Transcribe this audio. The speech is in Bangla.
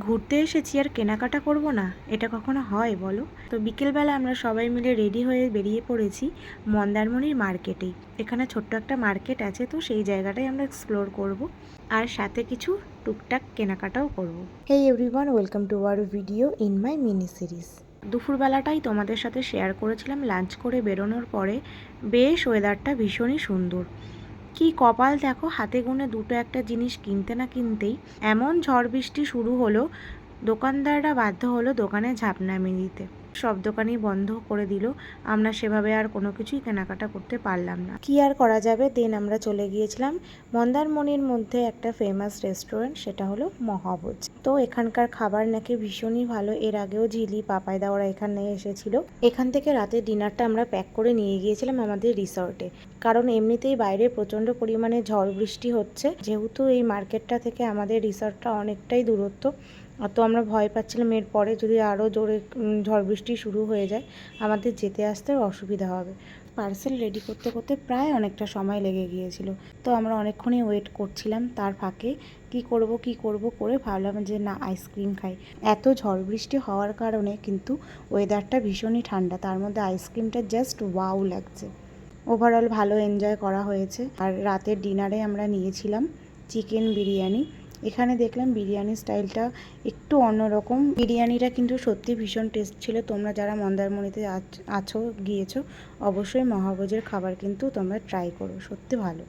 ঘুরতে এসেছি আর কেনাকাটা করব না, এটা কখনো হয় বলো? তো বিকেলবেলা আমরা সবাই মিলে রেডি হয়ে বেরিয়ে পড়েছি মন্দারমণির মার্কেটেই। এখানে ছোট্ট একটা মার্কেট আছে, তো সেই জায়গাটাই আমরা এক্সপ্লোর করব আর সাথে কিছু টুকটাক কেনাকাটাও করব। Hey everyone, welcome to our video in my mini series. দুপুরবেলাটাই তোমাদের সাথে শেয়ার করেছিলাম লাঞ্চ করে বেরোনোর পরে বেশ ওয়েদারটা ভীষণই সুন্দর। কি কপাল দেখো, হাতে গুনে দুটো একটা জিনিস কিনতে না কিনতেই এমন ঝড় বৃষ্টি শুরু হলো, দোকানদাররা বাধ্য হলো দোকানে ঝাঁপ নামিয়ে দিতে। সব দোকানই বন্ধ করে দিল। আমরা সেভাবে আর কোনো কিছুই কেনাকাটা করতে পারলাম না। কি আর করা যাবে, দেন আমরা চলে গিয়েছিলাম মন্দারমণির মধ্যে একটা ফেমাস রেস্টুরেন্ট, সেটা হলো মহাভোজ। তো এখানকার খাবার নাকি ভীষণই ভালো। এর আগেও ঝিলি পাপাইদা ওরা এখানে এসেছিল। এখান থেকে রাতের ডিনারটা আমরা প্যাক করে নিয়ে গিয়েছিলাম আমাদের রিসর্টে, কারণ এমনিতেই বাইরে প্রচণ্ড পরিমাণে ঝড় বৃষ্টি হচ্ছে। যেহেতু এই মার্কেটটা থেকে আমাদের রিসর্টটা অনেকটাই দূরত্ব, তো আমরা ভয় পাচ্ছিলাম এরপরে যদি আরও জোরে ঝড় বৃষ্টি শুরু হয়ে যায় আমাদের যেতে আসতে অসুবিধা হবে। পার্সেল রেডি করতে করতে প্রায় অনেকটা সময় লেগে গিয়েছিল। তো আমরা অনেকক্ষণই ওয়েট করছিলাম, তার ফাঁকে কি করব করে ভাবলাম যে না, আইসক্রিম খাই। এত ঝড় বৃষ্টি হওয়ার কারণে কিন্তু ওয়েদারটা ভীষণই ঠান্ডা, তার মধ্যে আইসক্রিমটা জাস্ট ওয়াও লাগছে। ওভারঅল ভালো এনজয় করা হয়েছে। আর রাতের ডিনারে আমরা নিয়েছিলাম চিকেন বিরিয়ানি। এখানে দেখলাম বিরিয়ানি স্টাইলটা একটু অন্যরকম। বিরিয়ানিটা কিন্তু সত্যি ভীষণ টেস্ট ছিল। তোমরা যারা মন্দারমণিতে গিয়েছো, অবশ্যই মহাভোজের খাবার কিন্তু তোমরা ট্রাই করো, সত্যি ভালো।